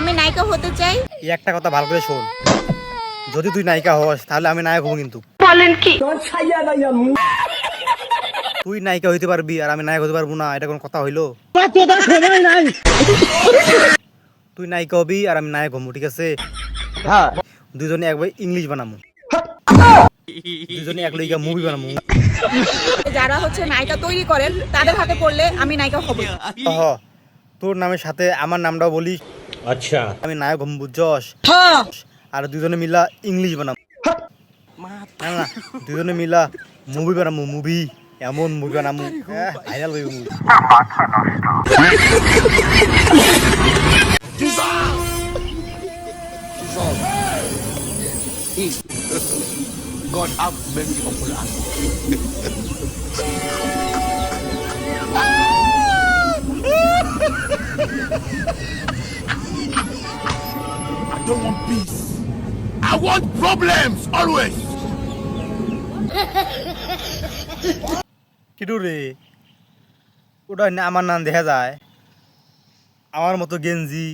আমি নায়িকা হতে চাই। এই একটা কথা ভালো করে শোন, যদি তুই নায়িকা হস তাহলে আমি নায়ক হবো, কিন্তু বলেন কি? তুই নায়িকা হইতে পারবি আর আমি নায়ক হতে পারবো না, এটা কোনো কথা হইলো? তুই নায়িকা হবি আর আমি নায়ক হবো, ঠিক আছে? দুজনে একবার ইংলিশ বানামু, দুজনে এক লইগা মুভি বানামু। যারা হচ্ছে নায়িকা তৈরি করেন তাদের হাতে পড়লে আমি নায়িকা হব। হ, তোর নামের সাথে আমার নামটাও বলিস, अच्छा আমি নায়ক হবো, বুঝছস? আর দুজনে মিলা ইংলিশ বানামু। না না, দুজনে মিলা মুভি বানামু, মুভি, এমন মুভি বানামু ভাইরাল হইব movie. God have mercy upon us. I don't want peace. I want problems always. কিটু রে, ওটা না আমার নাম দেখা যায়, আমার মতো গেঞ্জি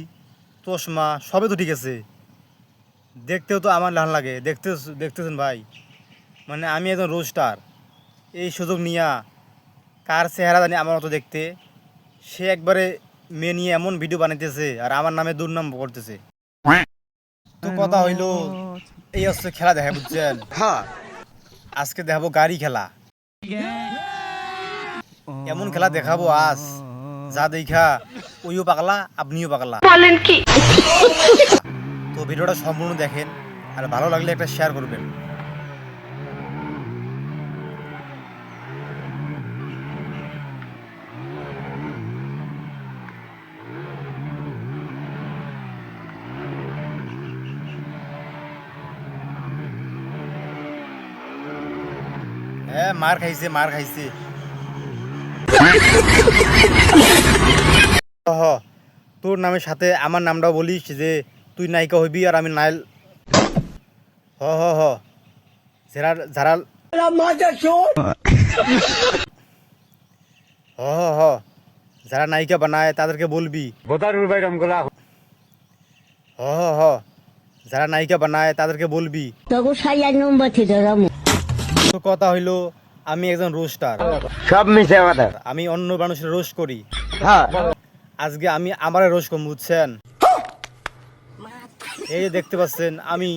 চশমা সবে তো ঠিক আছে, দেখতেও তো আমার লাল লাগে, দেখতেছেন ভাই, মানে আমি একজন রোস্টার, এই সুযোগ নিয়া কার চেহারা জানি আমার মতো দেখতে, সে একবারে মেয়ে নিয়ে এমন ভিডিও বানাইতেছে আর আমার নামে দুর্নাম করতেছে। তো কথা হইলো, এই হচ্ছে খেলা দেখা, বুঝছেন? আজকে দেখাবো গাড়ি খেলা, এমন খেলা দেখাবো আজ যা দেখা ওইও পাগলা আপনিও পাগলা। বলেন কি? তো ভিডিওটা সম্পূর্ণ দেখেন আর ভালো লাগলে একটা শেয়ার করবেন। হ্যাঁ, মার খাইছে, মার খাইছে। হ, তোর নামের সাথে আমার নামটাও বলিস, যে তুই নায়িকা হইবি আর আমি নাইল। হ হ হ, যারা যারা হ হ হ, যারা নায়িকা বানায় তাদেরকে বলবি। হ হ হ, যারা নায়িকা বানায় তাদেরকে বলবি। তো কথা হইলো, আমি একজন রোস্টার, सब मिसे কথা আমি অন্য মানুষের রোস্ট করি। আজকে আমি আমার রোস্ট করব, বুঝছেন? এই যে দেখতে পাচ্ছেন আমি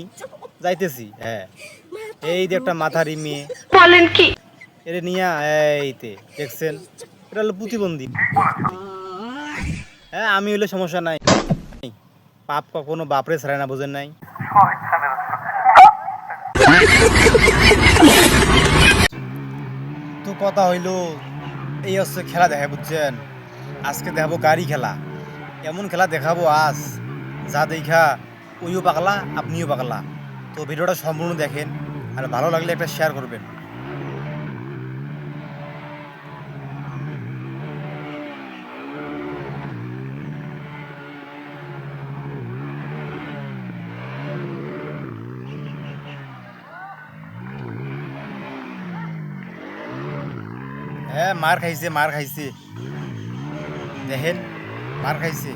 যাইতেছি, হ্যাঁ, এই যে একটা মাথারি মেয়ে, বলেন কি? এটা নিয়া এইতে দেখছেন, এটা হলো প্রতিবন্ধী। হ্যাঁ, আমি হলে সমস্যা নাই, পাপ কখনো বাপরে ছাড়ে না, বোঝেন নাই? তো কথা হইলো, এই হচ্ছে খেলা দেখা, বুঝছেন? আজকে দেখাবো গাড়ি খেলা, এমন খেলা দেখাবো আজ যা দেখা ওইও পাগলা আপনিও পাগলা। তো ভিডিওটা সম্পূর্ণ দেখেন আর ভালো লাগলে একটা শেয়ার করবেন। হ্যাঁ, মার খাইছে, মার খাইছে, দেখেন, মার খাইছে।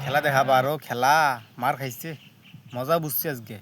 খেলা দেখাবো আরো খেলা, মার খাইছে, মজা বুঝছি আজকে।